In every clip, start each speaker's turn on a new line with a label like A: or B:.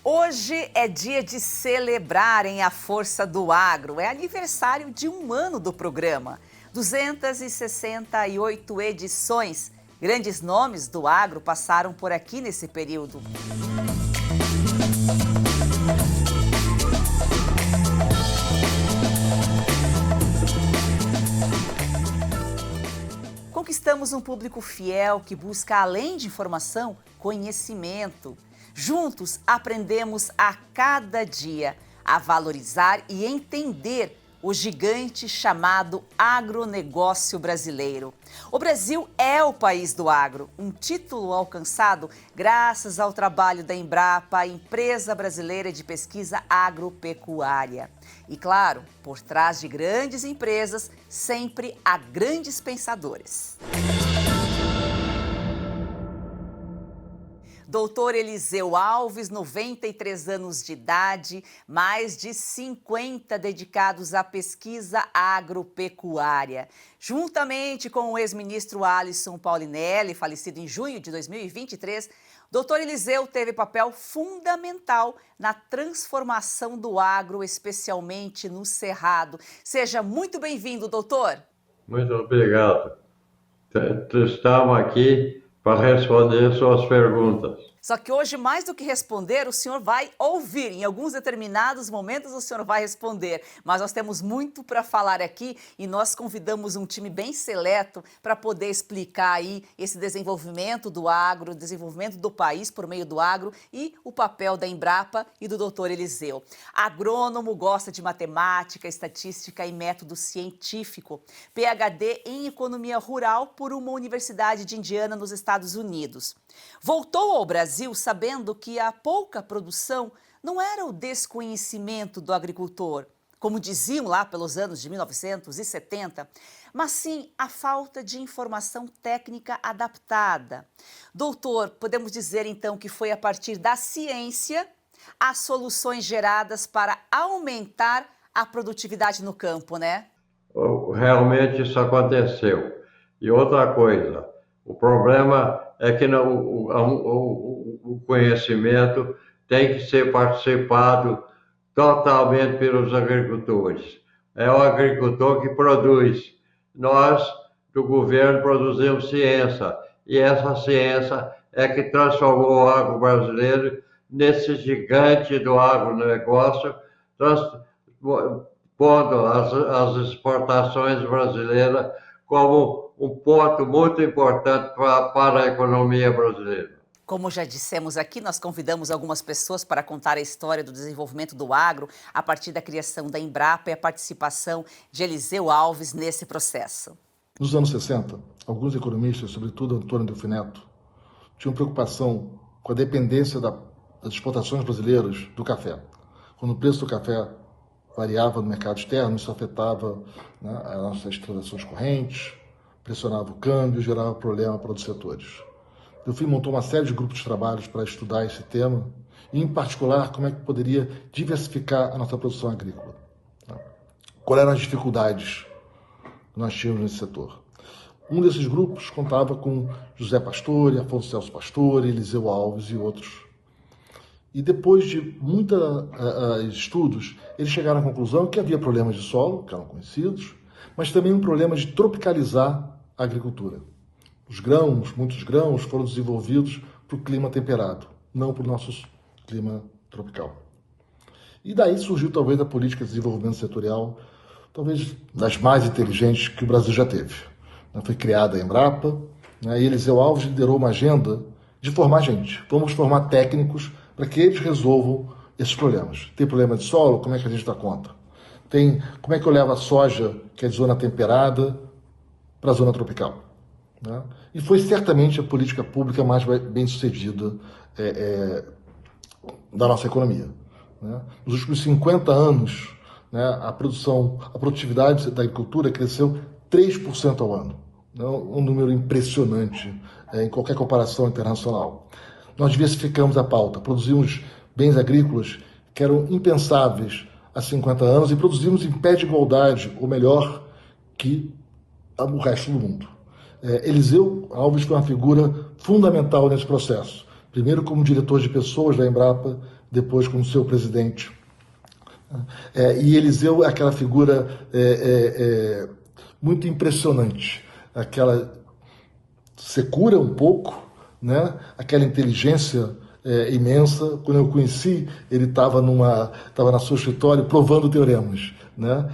A: Hoje é dia de celebrarem a força do agro. É aniversário de 1 ano do programa. 268 edições. Grandes nomes do agro passaram por aqui nesse período. Conquistamos um público fiel que busca, além de informação, conhecimento. Juntos, aprendemos a cada dia a valorizar e entender o gigante chamado agronegócio brasileiro. O Brasil é o país do agro, um título alcançado graças ao trabalho da Embrapa, a empresa brasileira de pesquisa agropecuária. E claro, por trás de grandes empresas, sempre há grandes pensadores. Doutor Eliseu Alves, 93 anos de idade, mais de 50 dedicados à pesquisa agropecuária. Juntamente com o ex-ministro Alisson Paulinelli, falecido em junho de 2023, doutor Eliseu teve papel fundamental na transformação do agro, especialmente no Cerrado. Seja muito bem-vindo, doutor.
B: Muito obrigado. Estamos aqui para responder suas perguntas.
A: Só que hoje, mais do que responder, o senhor vai ouvir. Em alguns determinados momentos, o senhor vai responder. Mas nós temos muito para falar aqui e nós convidamos um time bem seleto para poder explicar aí esse desenvolvimento do agro, desenvolvimento do país por meio do agro e o papel da Embrapa e do doutor Eliseu. Agrônomo, gosta de matemática, estatística e método científico. PhD em economia rural por uma universidade de Indiana, nos Estados Unidos. Voltou ao Brasil sabendo que a pouca produção não era o desconhecimento do agricultor, como diziam lá pelos anos de 1970, mas sim a falta de informação técnica adaptada. Doutor, podemos dizer então que foi a partir da ciência as soluções geradas para aumentar a produtividade no campo, né?
B: Realmente isso aconteceu. E outra coisa, o problema é que o conhecimento tem que ser participado totalmente pelos agricultores. É o agricultor que produz. Nós, do governo, produzimos ciência. E essa ciência é que transformou o agro brasileiro nesse gigante do agronegócio, pondo as exportações brasileiras como um ponto muito importante para a economia brasileira.
A: Como já dissemos aqui, nós convidamos algumas pessoas para contar a história do desenvolvimento do agro a partir da criação da Embrapa e a participação de Eliseu Alves nesse processo.
C: Nos anos 60, alguns economistas, sobretudo Antônio Delfim Neto, tinham preocupação com a dependência das exportações brasileiras do café. Quando o preço do café variava no mercado externo, isso afetava, as nossas transações correntes, pressionava o câmbio, gerava problema para os setores. Delfim montou uma série de grupos de trabalhos para estudar esse tema e, em particular, como é que poderia diversificar a nossa produção agrícola. Quais eram as dificuldades que nós tínhamos nesse setor? Um desses grupos contava com José Pastore, Afonso Celso Pastore, Eliseu Alves e outros. E depois de muitos estudos, eles chegaram à conclusão que havia problemas de solo, que eram conhecidos, mas também um problema de tropicalizar a agricultura. Os grãos, muitos grãos, foram desenvolvidos para o clima temperado, não para o nosso clima tropical. E daí surgiu talvez a política de desenvolvimento setorial, talvez das mais inteligentes que o Brasil já teve. Foi criada a Embrapa, e Eliseu Alves liderou uma agenda de formar gente. Vamos formar técnicos para que eles resolvam esses problemas. Tem problema de solo? Como é que a gente dá conta? Como é que eu levo a soja, que é de zona temperada, para a zona tropical? E foi certamente a política pública mais bem sucedida da nossa economia. Nos últimos 50 anos, a produtividade da agricultura cresceu 3% ao ano. Um número impressionante em qualquer comparação internacional. Nós diversificamos a pauta, produzimos bens agrícolas que eram impensáveis há 50 anos e produzimos em pé de igualdade, ou melhor, que o resto do mundo. Eliseu Alves foi uma figura fundamental nesse processo. primeiro como diretor de pessoas da Embrapa, depois como seu presidente. E Eliseu é aquela figura muito impressionante, aquela secura um pouco, né? Aquela inteligência imensa. Quando eu conheci, ele estava no seu escritório provando teoremas, né?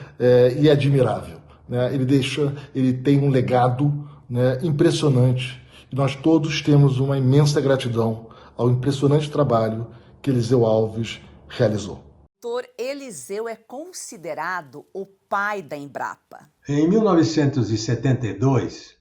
C: E é admirável, né? Ele tem um legado, né, impressionante, e nós todos temos uma imensa gratidão ao impressionante trabalho que Eliseu Alves realizou.
A: Doutor Eliseu é considerado o pai da Embrapa.
D: Em 1972,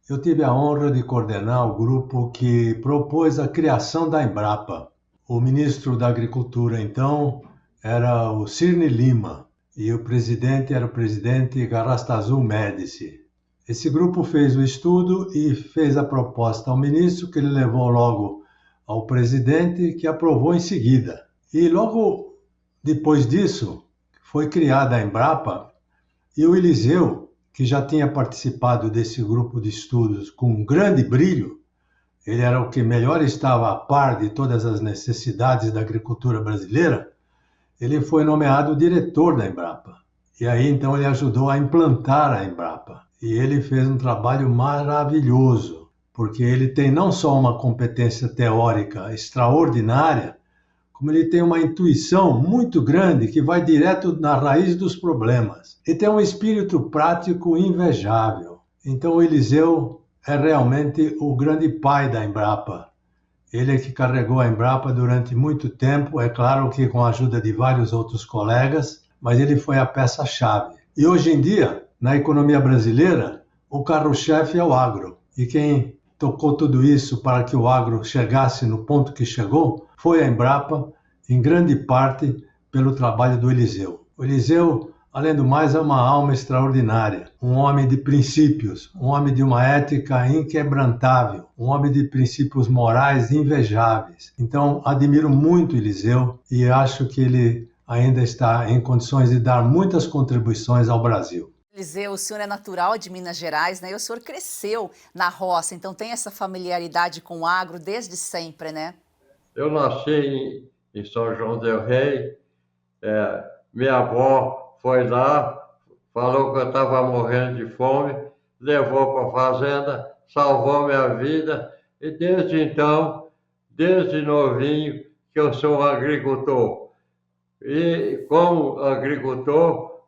D: eu tive a honra de coordenar o grupo que propôs a criação da Embrapa. O ministro da Agricultura, então, era o Cirne Lima e o presidente era o presidente Garrastazu Médici. Esse grupo fez o estudo e fez a proposta ao ministro, que ele levou logo ao presidente, que aprovou em seguida. E logo depois disso, foi criada a Embrapa e o Eliseu, que já tinha participado desse grupo de estudos com um grande brilho, ele era o que melhor estava a par de todas as necessidades da agricultura brasileira, ele foi nomeado diretor da Embrapa. E aí, então, ele ajudou a implantar a Embrapa. E ele fez um trabalho maravilhoso, porque ele tem não só uma competência teórica extraordinária, como ele tem uma intuição muito grande que vai direto na raiz dos problemas. E tem um espírito prático invejável. Então, o Eliseu é realmente o grande pai da Embrapa. Ele é que carregou a Embrapa durante muito tempo, é claro que com a ajuda de vários outros colegas, mas ele foi a peça-chave. E hoje em dia, na economia brasileira, o carro-chefe é o agro. E quem tocou tudo isso para que o agro chegasse no ponto que chegou foi a Embrapa, em grande parte pelo trabalho do Eliseu. O Eliseu, além do mais, é uma alma extraordinária, um homem de princípios, um homem de uma ética inquebrantável, um homem de princípios morais invejáveis. Então, admiro muito o Eliseu e acho que ele ainda está em condições de dar muitas contribuições ao Brasil.
A: Eliseu, o senhor é natural de Minas Gerais, né? E o senhor cresceu na roça, então tem essa familiaridade com o agro desde sempre, né?
B: Eu nasci em São João del Rei, minha avó foi lá, falou que eu estava morrendo de fome, levou para a fazenda, salvou minha vida, e desde então, desde novinho, que eu sou agricultor. E como agricultor,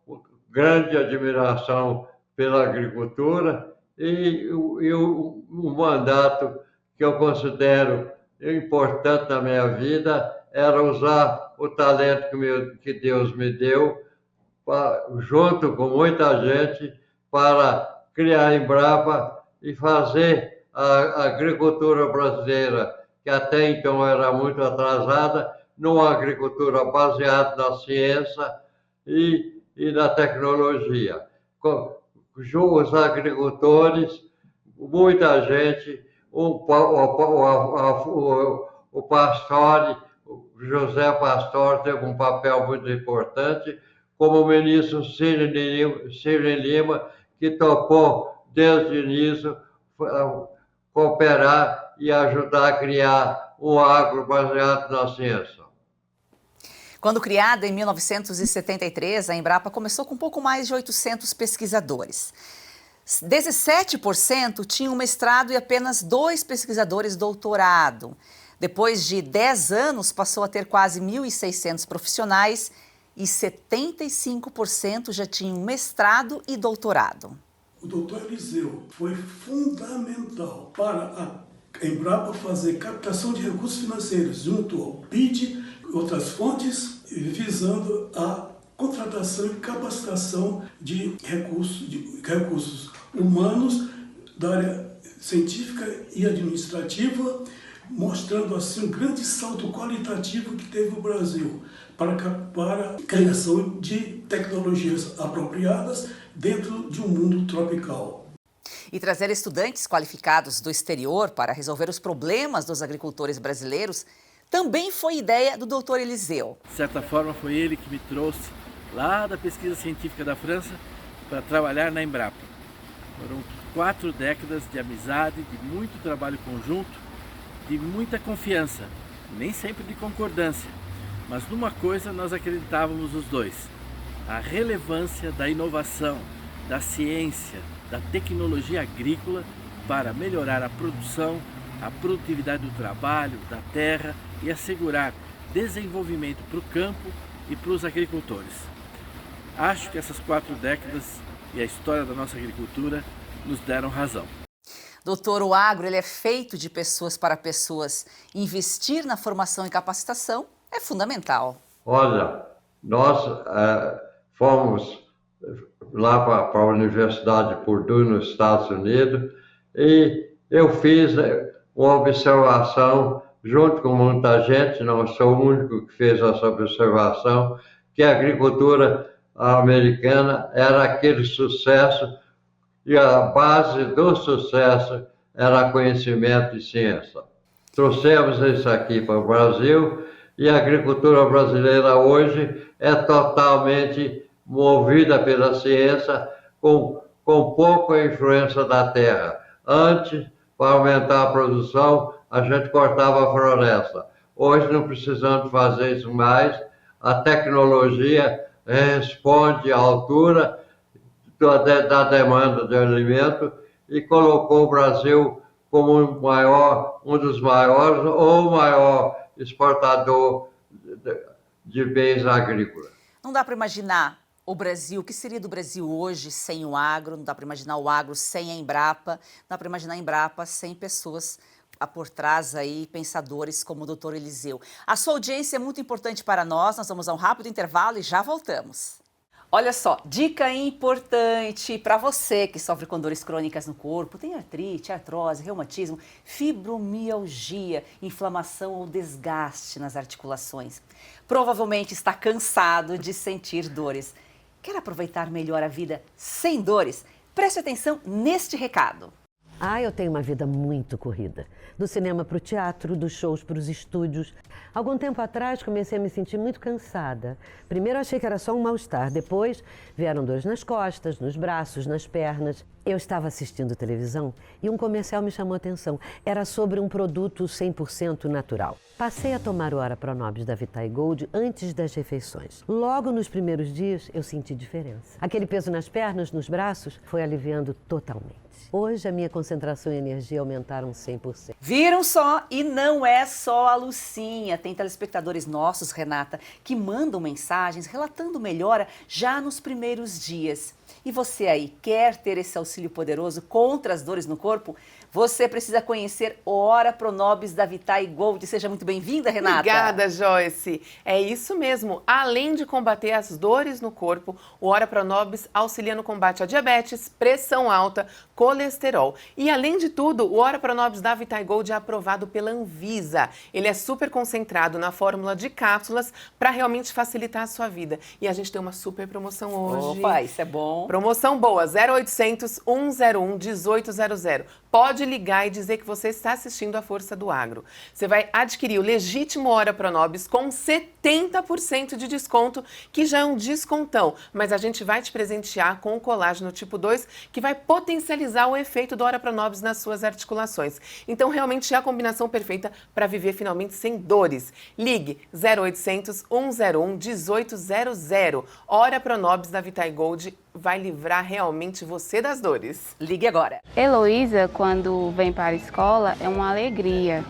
B: grande admiração pela agricultura e o mandato que eu considero importante na minha vida era usar o talento que Deus me deu, junto com muita gente, para criar a Embrapa e fazer a agricultura brasileira, que até então era muito atrasada, numa agricultura baseada na ciência e na tecnologia. Os agricultores, muita gente, o Pastore, o José Pastore teve um papel muito importante, como o ministro Cirne Lima, que topou desde o início cooperar e ajudar a criar um agro baseado na ciência.
A: Quando criada em 1973, a Embrapa começou com um pouco mais de 800 pesquisadores. 17% tinham mestrado e apenas 2 pesquisadores doutorado. Depois de 10 anos, passou a ter quase 1.600 profissionais e 75% já tinham mestrado e doutorado.
E: O doutor Eliseu foi fundamental para a Embrapa fazer captação de recursos financeiros junto ao BID e outras fontes, visando a contratação e capacitação de recursos humanos da área científica e administrativa, mostrando assim um grande salto qualitativo que teve o Brasil para a criação de tecnologias apropriadas dentro de um mundo tropical.
A: E trazer estudantes qualificados do exterior para resolver os problemas dos agricultores brasileiros também foi ideia do Dr. Eliseu.
F: De certa forma, foi ele que me trouxe lá da pesquisa científica da França para trabalhar na Embrapa. Foram 4 décadas de amizade, de muito trabalho conjunto de muita confiança, nem sempre de concordância, mas numa coisa nós acreditávamos os dois: a relevância da inovação, da ciência, da tecnologia agrícola para melhorar a produção, a produtividade do trabalho, da terra e assegurar desenvolvimento para o campo e para os agricultores. Acho que essas 4 décadas e a história da nossa agricultura nos deram razão.
A: Doutor, o agro ele é feito de pessoas para pessoas. Investir na formação e capacitação é fundamental.
B: Olha, nós fomos lá para a Universidade de Purdue, nos Estados Unidos, e eu fiz uma observação junto com muita gente, não sou o único que fez essa observação, que a agricultura americana era aquele sucesso e a base do sucesso era conhecimento e ciência. Trouxemos isso aqui para o Brasil e a agricultura brasileira hoje é totalmente movida pela ciência, com pouca influência da terra. Antes, para aumentar a produção, a gente cortava a floresta. Hoje não precisamos fazer isso mais. A tecnologia responde à altura da demanda de alimento e colocou o Brasil como um dos maiores ou o maior exportador de bens agrícolas.
A: Não dá para imaginar o Brasil, o que seria do Brasil hoje sem o agro, não dá para imaginar o agro sem a Embrapa, não dá para imaginar a Embrapa sem pessoas por trás aí, pensadores como o doutor Eliseu. A sua audiência é muito importante para nós vamos a um rápido intervalo e já voltamos. Olha só, dica importante para você que sofre com dores crônicas no corpo, tem artrite, artrose, reumatismo, fibromialgia, inflamação ou desgaste nas articulações. Provavelmente está cansado de sentir dores. Quer aproveitar melhor a vida sem dores? Preste atenção neste recado.
G: Eu tenho uma vida muito corrida. Do cinema para o teatro, dos shows para os estúdios. Algum tempo atrás comecei a me sentir muito cansada. Primeiro achei que era só um mal-estar, depois vieram dores nas costas, nos braços, nas pernas. Eu estava assistindo televisão e um comercial me chamou a atenção. Era sobre um produto 100% natural. Passei a tomar o Ora Pronobis da Vitae Gold antes das refeições. Logo nos primeiros dias eu senti diferença. Aquele peso nas pernas, nos braços, foi aliviando totalmente. Hoje a minha concentração e energia aumentaram 100%.
A: Viram só? E não é só a Lucinha. Tem telespectadores nossos, Renata, que mandam mensagens relatando melhora já nos primeiros dias. E você aí, quer ter esse auxílio poderoso contra as dores no corpo? Você precisa conhecer o Ora Pronobis da Vitae Gold. Seja muito bem-vinda, Renata.
H: Obrigada, Joyce. É isso mesmo. Além de combater as dores no corpo, o Ora Pronobis auxilia no combate à diabetes, pressão alta, colesterol. E além de tudo, o Ora Pronobis da Vitae Gold é aprovado pela Anvisa. Ele é super concentrado na fórmula de cápsulas para realmente facilitar a sua vida. E a gente tem uma super promoção hoje.
A: Opa, isso é bom.
H: Promoção boa, 0800 101 1800. Pode ligar e dizer que você está assistindo a Força do Agro. Você vai adquirir o legítimo Ora Pronobis com 70% de desconto, que já é um descontão. Mas a gente vai te presentear com o colágeno tipo 2, que vai potencializar o efeito do Ora Pronobis nas suas articulações. Então, realmente é a combinação perfeita para viver finalmente sem dores. Ligue 0800 101 1800. Ora Pronobis da Vitae Gold vai livrar realmente você das dores.
A: Ligue agora.
I: Heloísa, quando vem para a escola, é uma alegria.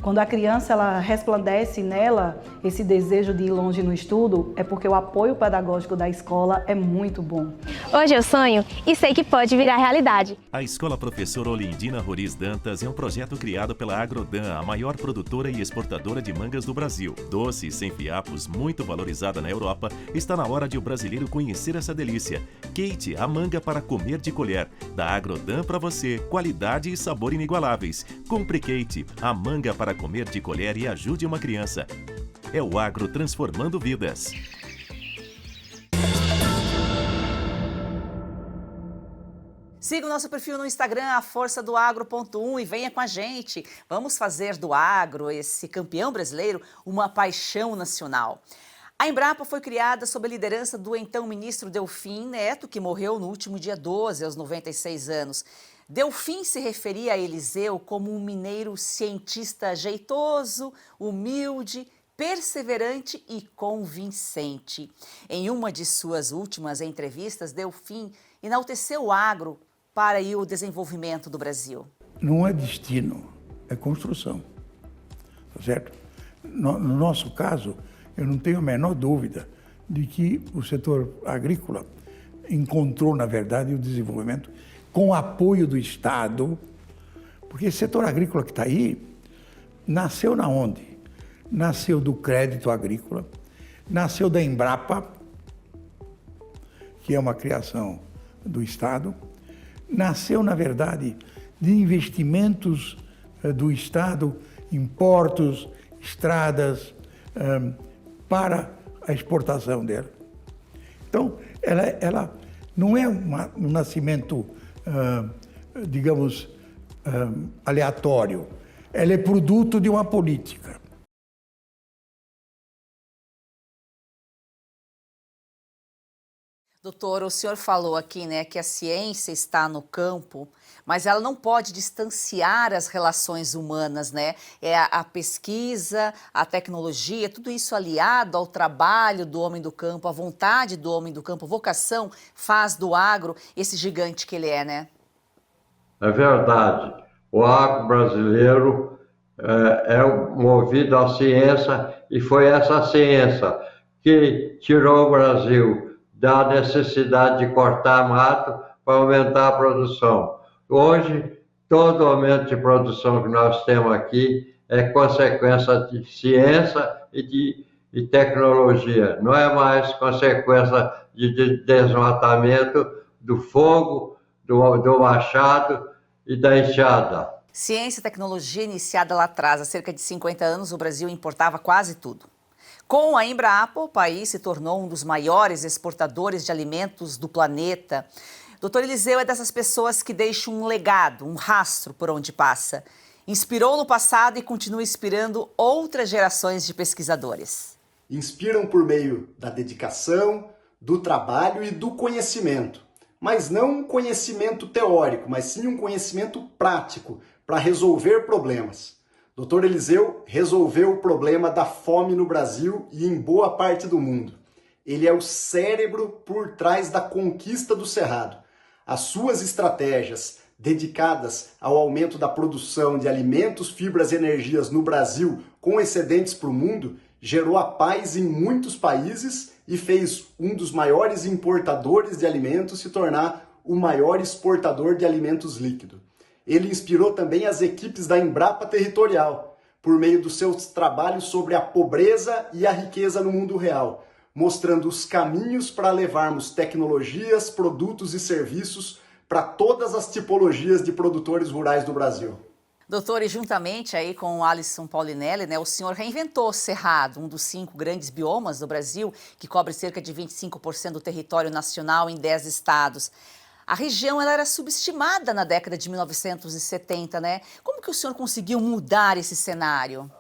J: Quando a criança ela resplandece nela esse desejo de ir longe no estudo, é porque o apoio pedagógico da escola é muito bom.
K: Hoje eu sonho e sei que pode virar realidade.
L: A Escola Professora Olindina Roriz Dantas é um projeto criado pela Agrodan, a maior produtora e exportadora de mangas do Brasil. Doce e sem fiapos, muito valorizada na Europa, está na hora de o brasileiro conhecer essa delícia. Kate, a manga para comer de colher. Da Agrodan para você, qualidade e sabor inigualáveis. Compre Kate, a manga para comer de colher e ajude uma criança. É o agro transformando vidas.
A: Siga o nosso perfil no Instagram, aforçadoagro.1, e venha com a gente. Vamos fazer do agro, esse campeão brasileiro, uma paixão nacional. A Embrapa foi criada sob a liderança do então ministro Delfim Neto, que morreu no último dia 12, aos 96 anos. Delfim se referia a Eliseu como um mineiro cientista jeitoso, humilde, perseverante e convincente. Em uma de suas últimas entrevistas, Delfim enalteceu o agro para o desenvolvimento do Brasil.
M: Não é destino, é construção, tá certo? No nosso caso, eu não tenho a menor dúvida de que o setor agrícola encontrou, na verdade, o desenvolvimento com o apoio do Estado, porque esse setor agrícola que está aí nasceu na onde? Nasceu do crédito agrícola, nasceu da Embrapa, que é uma criação do Estado, nasceu, na verdade, de investimentos do Estado em portos, estradas, para a exportação dela. Então, ela não é um nascimento, digamos, aleatório. Ela é produto de uma política.
A: Doutor, o senhor falou aqui, né, que a ciência está no campo, mas ela não pode distanciar as relações humanas, né? É a pesquisa, a tecnologia, tudo isso aliado ao trabalho do homem do campo, a vontade do homem do campo, vocação, faz do agro esse gigante que ele é, né?
B: É verdade. O agro brasileiro é movido à ciência e foi essa ciência que tirou o Brasil da necessidade de cortar mato para aumentar a produção. Hoje, todo aumento de produção que nós temos aqui é consequência de ciência e tecnologia, não é mais consequência de desmatamento do fogo, do machado e da enxada.
A: Ciência e tecnologia iniciada lá atrás, há cerca de 50 anos, o Brasil importava quase tudo. Com a Embrapa, o país se tornou um dos maiores exportadores de alimentos do planeta. Doutor Eliseu é dessas pessoas que deixam um legado, um rastro por onde passa. Inspirou no passado e continua inspirando outras gerações de pesquisadores.
N: Inspiram por meio da dedicação, do trabalho e do conhecimento. Mas não um conhecimento teórico, mas sim um conhecimento prático para resolver problemas. Dr. Eliseu resolveu o problema da fome no Brasil e em boa parte do mundo. Ele é o cérebro por trás da conquista do Cerrado. As suas estratégias dedicadas ao aumento da produção de alimentos, fibras e energias no Brasil com excedentes para o mundo gerou a paz em muitos países e fez um dos maiores importadores de alimentos se tornar o maior exportador de alimentos líquidos. Ele inspirou também as equipes da Embrapa Territorial, por meio dos seus trabalhos sobre a pobreza e a riqueza no mundo real, mostrando os caminhos para levarmos tecnologias, produtos e serviços para todas as tipologias de produtores rurais do Brasil.
A: Doutor, e juntamente aí com o Alisson Paulinelli, né, o senhor reinventou o Cerrado, um dos 5 grandes biomas do Brasil, que cobre cerca de 25% do território nacional em 10 estados. A região ela era subestimada na década de 1970, né? Como que o senhor conseguiu mudar esse cenário?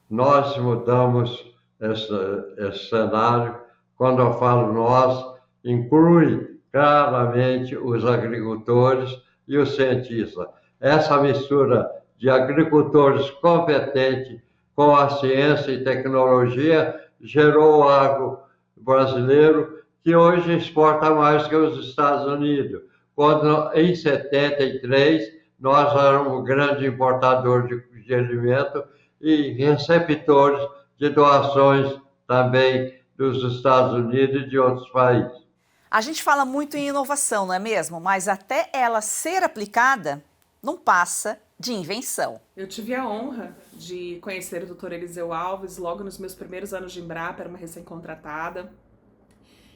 B: Nós mudamos esse cenário. Quando eu falo nós, inclui claramente os agricultores e os cientistas. Essa mistura de agricultores competentes com a ciência e tecnologia gerou o agro brasileiro, que hoje exporta mais que os Estados Unidos. Quando, em 73, nós éramos um grande importador de alimento e receptores de doações também dos Estados Unidos e de outros países.
A: A gente fala muito em inovação, não é mesmo? Mas até ela ser aplicada, não passa de invenção.
O: Eu tive a honra de conhecer o Dr. Eliseu Alves logo nos meus primeiros anos de Embrapa, era uma recém-contratada.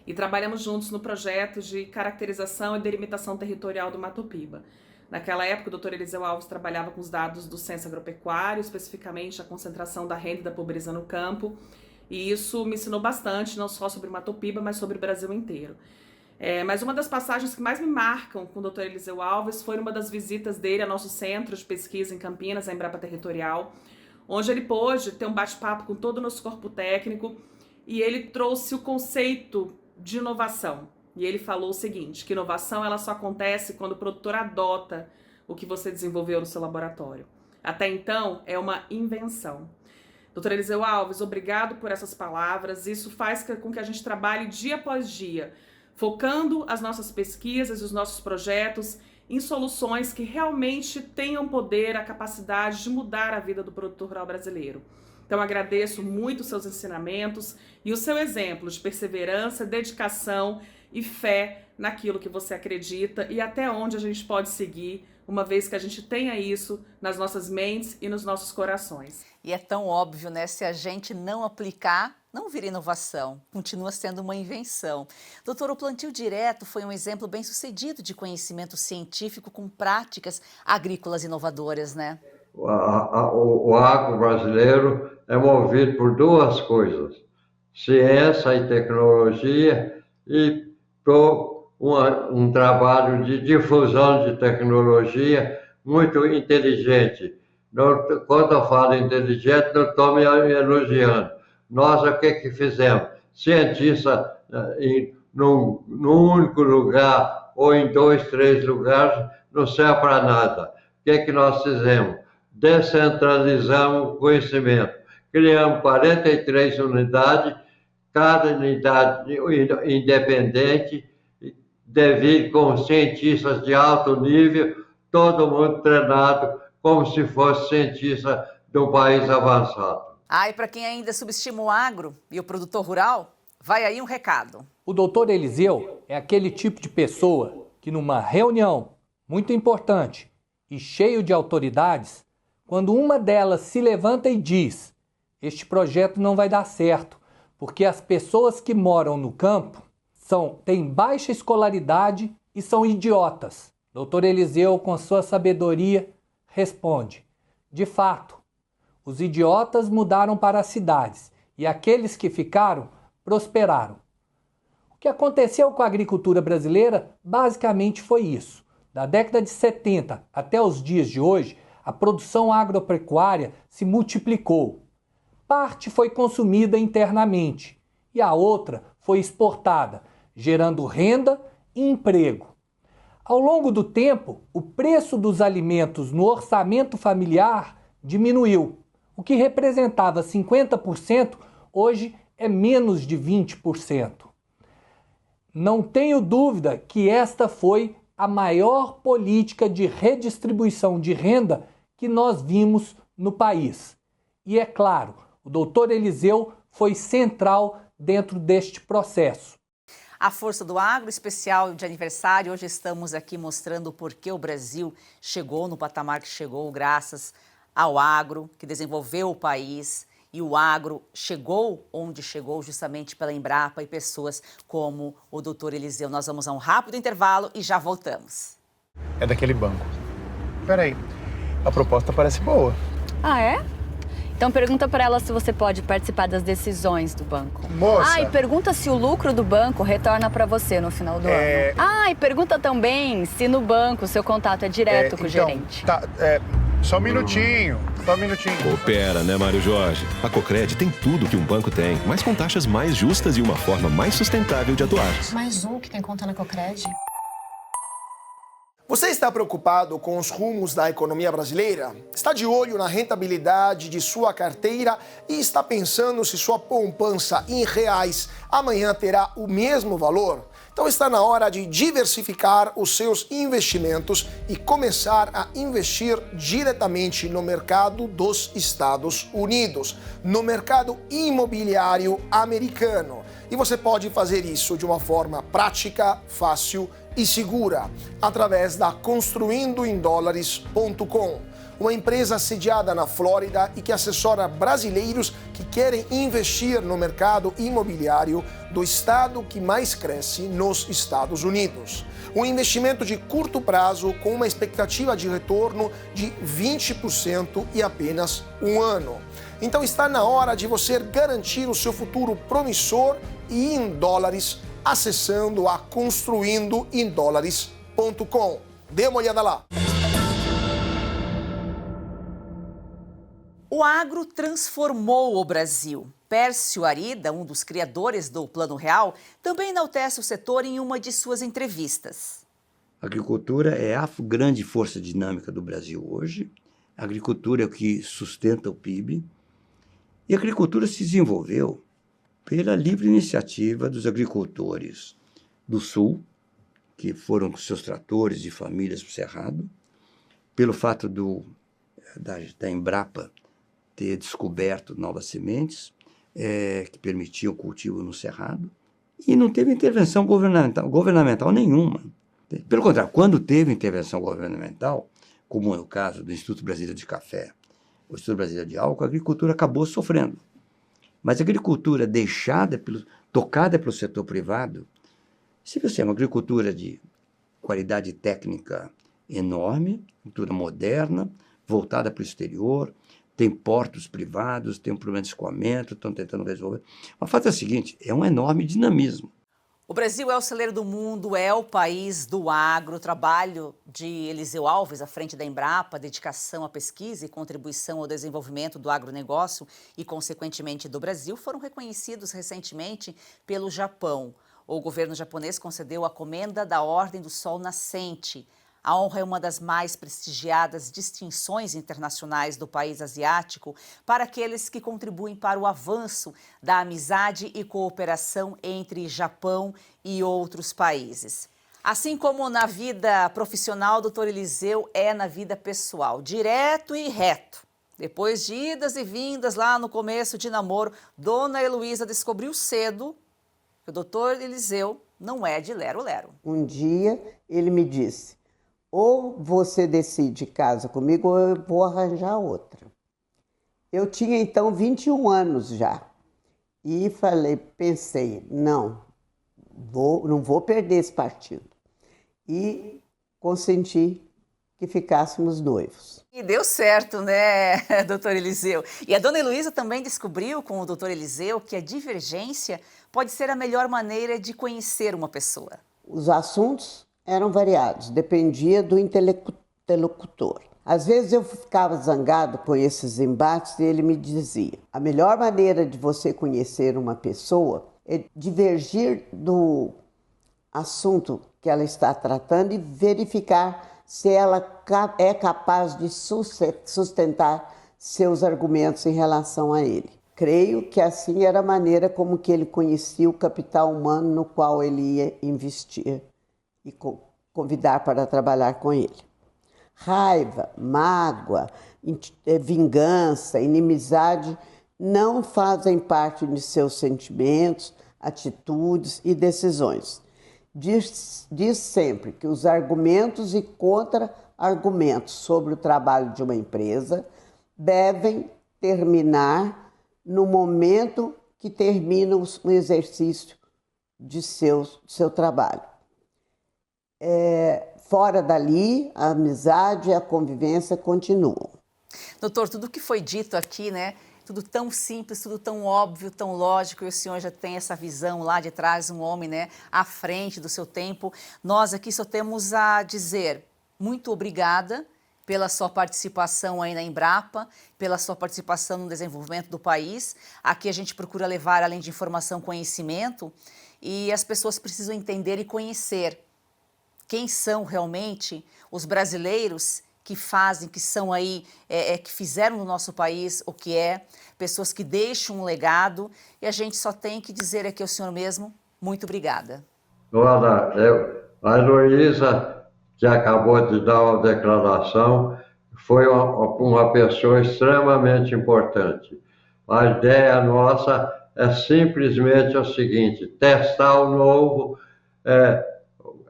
O: E trabalhamos juntos no projeto de caracterização e delimitação territorial do Mato Piba. Naquela época, o Dr. Eliseu Alves trabalhava com os dados do Censo Agropecuário, especificamente a concentração da renda e da pobreza no campo, e isso me ensinou bastante, não só sobre o Mato Piba, mas sobre o Brasil inteiro. Mas uma das passagens que mais me marcam com o Dr. Eliseu Alves foi uma das visitas dele ao nosso centro de pesquisa em Campinas, a Embrapa Territorial, onde ele pôde ter um bate-papo com todo o nosso corpo técnico, e ele trouxe o conceito de inovação. E ele falou o seguinte, que inovação ela só acontece quando o produtor adota o que você desenvolveu no seu laboratório. Até então, é uma invenção. Dr. Eliseu Alves, obrigado por essas palavras. Isso faz com que a gente trabalhe dia após dia, focando as nossas pesquisas e os nossos projetos em soluções que realmente tenham poder, a capacidade de mudar a vida do produtor rural brasileiro. Então, agradeço muito os seus ensinamentos e o seu exemplo de perseverança, dedicação e fé naquilo que você acredita e até onde a gente pode seguir, uma vez que a gente tenha isso nas nossas mentes e nos nossos corações.
A: E é tão óbvio, né? Se a gente não aplicar, não vira inovação, continua sendo uma invenção. Doutor, o plantio direto foi um exemplo bem sucedido de conhecimento científico com práticas agrícolas inovadoras, né?
B: O agro brasileiro é movido por duas coisas: ciência e tecnologia e um trabalho de difusão de tecnologia muito inteligente. Quando eu falo inteligente, não estou me elogiando. Nós, o que fizemos? Cientistas num único lugar ou em 2, 3 lugares não serve para nada. O que nós fizemos? Descentralizamos o conhecimento. Criamos 43 unidades, cada unidade independente, devido com cientistas de alto nível, todo mundo treinado como se fosse cientista de um país avançado.
A: E para quem ainda subestima o agro e o produtor rural, vai aí um recado.
P: O doutor Eliseu é aquele tipo de pessoa que numa reunião muito importante e cheio de autoridades, quando uma delas se levanta e diz: este projeto não vai dar certo, porque as pessoas que moram no campo têm baixa escolaridade e são idiotas. Doutor Eliseu, com sua sabedoria, responde: de fato, os idiotas mudaram para as cidades e aqueles que ficaram prosperaram. O que aconteceu com a agricultura brasileira basicamente foi isso. Da década de 70 até os dias de hoje, a produção agropecuária se multiplicou. Parte foi consumida internamente e a outra foi exportada, gerando renda e emprego. Ao longo do tempo, o preço dos alimentos no orçamento familiar diminuiu. O que representava 50%, hoje é menos de 20%. Não tenho dúvida que esta foi a maior política de redistribuição de renda que nós vimos no país. E é claro, o doutor Eliseu foi central dentro deste processo.
A: A Força do Agro, especial de aniversário, hoje estamos aqui mostrando o porquê o Brasil chegou no patamar que chegou graças ao agro, que desenvolveu o país, e o agro chegou onde chegou justamente pela Embrapa e pessoas como o doutor Eliseu. Nós vamos a um rápido intervalo e já voltamos.
Q: É daquele banco. Peraí, a proposta parece boa.
R: Ah, é? Então pergunta para ela se você pode participar das decisões do banco.
Q: Moça!
R: E pergunta se o lucro do banco retorna para você no final do ano. E pergunta também se no banco o seu contato é direto com o gerente.
Q: Só um minutinho.
L: Coopera, né, Mário Jorge? A Cocred tem tudo que um banco tem, mas com taxas mais justas e uma forma mais sustentável de atuar.
S: Mais um que tem conta na Cocred.
T: Você está preocupado com os rumos da economia brasileira? Está de olho na rentabilidade de sua carteira e está pensando se sua poupança em reais amanhã terá o mesmo valor? Então está na hora de diversificar os seus investimentos e começar a investir diretamente no mercado dos Estados Unidos, no mercado imobiliário americano. E você pode fazer isso de uma forma prática, fácil e segura, através da construindoemdólares.com. Uma empresa sediada na Flórida e que assessora brasileiros que querem investir no mercado imobiliário do estado que mais cresce nos Estados Unidos. Um investimento de curto prazo com uma expectativa de retorno de 20% e apenas um ano. Então está na hora de você garantir o seu futuro promissor e em dólares acessando a construindoemdólares.com. Dê uma olhada lá.
A: O agro transformou o Brasil. Pércio Arida, um dos criadores do Plano Real, também enaltece o setor em uma de suas entrevistas.
U: A agricultura é a grande força dinâmica do Brasil hoje. A agricultura é o que sustenta o PIB. E a agricultura se desenvolveu pela livre iniciativa dos agricultores do Sul, que foram com seus tratores e famílias para o Cerrado, pelo fato da Embrapa ter descoberto novas sementes que permitiam o cultivo no Cerrado, e não teve intervenção governamental nenhuma. Pelo contrário, quando teve intervenção governamental, como é o caso do Instituto Brasileiro de Café, o Instituto Brasileiro de Álcool, a agricultura acabou sofrendo. Mas a agricultura tocada pelo setor privado, se você é uma agricultura de qualidade técnica enorme, agricultura moderna, voltada para o exterior, tem portos privados, tem um problema de escoamento, estão tentando resolver. Mas o fato é o seguinte, é um enorme dinamismo.
A: O Brasil é o celeiro do mundo, é o país do agro. O trabalho de Eliseu Alves à frente da Embrapa, dedicação à pesquisa e contribuição ao desenvolvimento do agronegócio e, consequentemente, do Brasil, foram reconhecidos recentemente pelo Japão. O governo japonês concedeu a Comenda da Ordem do Sol Nascente. A honra é uma das mais prestigiadas distinções internacionais do país asiático para aqueles que contribuem para o avanço da amizade e cooperação entre Japão e outros países. Assim como na vida profissional, o Dr. Eliseu é na vida pessoal, direto e reto. Depois de idas e vindas lá no começo de namoro, Dona Heloísa descobriu cedo que o Dr. Eliseu não é de lero-lero.
V: Um dia ele me disse: ou você decide casa comigo ou eu vou arranjar outra. Eu tinha então 21 anos já. E pensei, não vou perder esse partido. E consenti que ficássemos noivos.
A: E deu certo, né, doutor Eliseu? E a dona Heloísa também descobriu com o doutor Eliseu que a divergência pode ser a melhor maneira de conhecer uma pessoa.
V: Os assuntos eram variados, dependia do interlocutor. Às vezes eu ficava zangado com esses embates e ele me dizia: a melhor maneira de você conhecer uma pessoa é divergir do assunto que ela está tratando e verificar se ela é capaz de sustentar seus argumentos em relação a ele. Creio que assim era a maneira como que ele conhecia o capital humano no qual ele ia investir e convidar para trabalhar com ele. Raiva, mágoa, vingança, inimizade não fazem parte de seus sentimentos, atitudes e decisões. Diz sempre que os argumentos e contra-argumentos sobre o trabalho de uma empresa devem terminar no momento que termina o exercício de seu trabalho. Fora dali, a amizade e a convivência continuam.
A: Doutor, tudo que foi dito aqui, né? Tudo tão simples, tudo tão óbvio, tão lógico, e o senhor já tem essa visão lá de trás, um homem, né, à frente do seu tempo. Nós aqui só temos a dizer muito obrigada pela sua participação aí na Embrapa, pela sua participação no desenvolvimento do país. Aqui a gente procura levar, além de informação, conhecimento, e as pessoas precisam entender e conhecer quem são realmente os brasileiros que fazem, que são aí, que fizeram no nosso país o que é, pessoas que deixam um legado, e a gente só tem que dizer aqui ao senhor mesmo, muito obrigada.
B: Olha, a Heloísa, que acabou de dar uma declaração, foi uma pessoa extremamente importante. A ideia nossa é simplesmente o seguinte: testar o novo,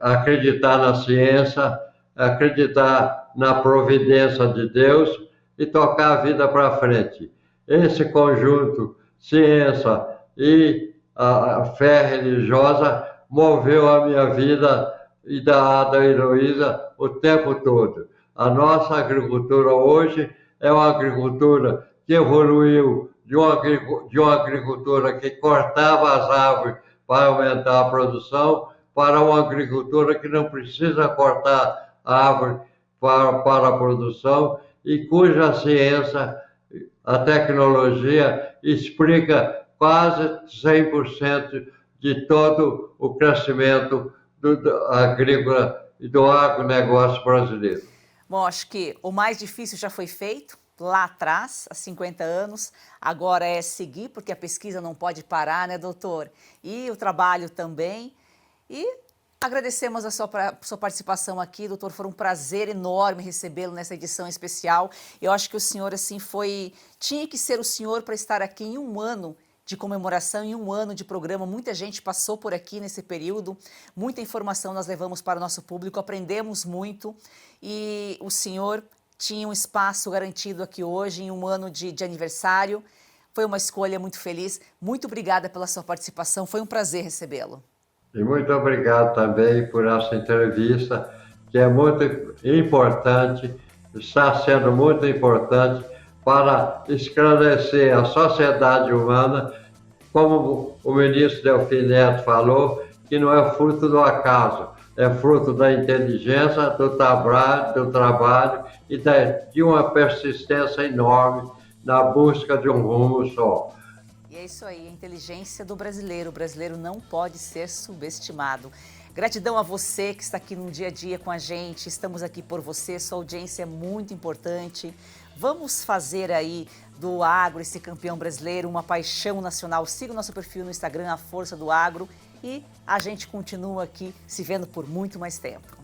B: acreditar na ciência, acreditar na providência de Deus e tocar a vida para frente. Esse conjunto, ciência e a fé religiosa, moveu a minha vida e da Heloísa o tempo todo. A nossa agricultura hoje é uma agricultura que evoluiu de uma agricultura que cortava as árvores para aumentar a produção, para uma agricultura que não precisa cortar a árvore para a produção e cuja ciência, a tecnologia, explica quase 100% de todo o crescimento agrícola e do agronegócio brasileiro.
A: Bom, acho que o mais difícil já foi feito lá atrás, há 50 anos. Agora é seguir, porque a pesquisa não pode parar, né, doutor? E o trabalho também. E agradecemos a sua participação aqui, doutor. Foi um prazer enorme recebê-lo nessa edição especial. Eu acho que o senhor, assim, tinha que ser o senhor para estar aqui em um ano de comemoração, em um ano de programa. Muita gente passou por aqui nesse período, muita informação nós levamos para o nosso público, aprendemos muito e o senhor tinha um espaço garantido aqui hoje, em um ano de aniversário. Foi uma escolha muito feliz. Muito obrigada pela sua participação, foi um prazer recebê-lo.
B: E muito obrigado também por essa entrevista, que é muito importante, está sendo muito importante para esclarecer a sociedade humana, como o ministro Delfim Neto falou, que não é fruto do acaso, é fruto da inteligência, do trabalho e de uma persistência enorme na busca de um rumo só.
A: E é isso aí, a inteligência do brasileiro. O brasileiro não pode ser subestimado. Gratidão a você que está aqui no dia a dia com a gente. Estamos aqui por você, sua audiência é muito importante. Vamos fazer aí do agro, esse campeão brasileiro, uma paixão nacional. Siga o nosso perfil no Instagram, A Força do Agro. E a gente continua aqui se vendo por muito mais tempo.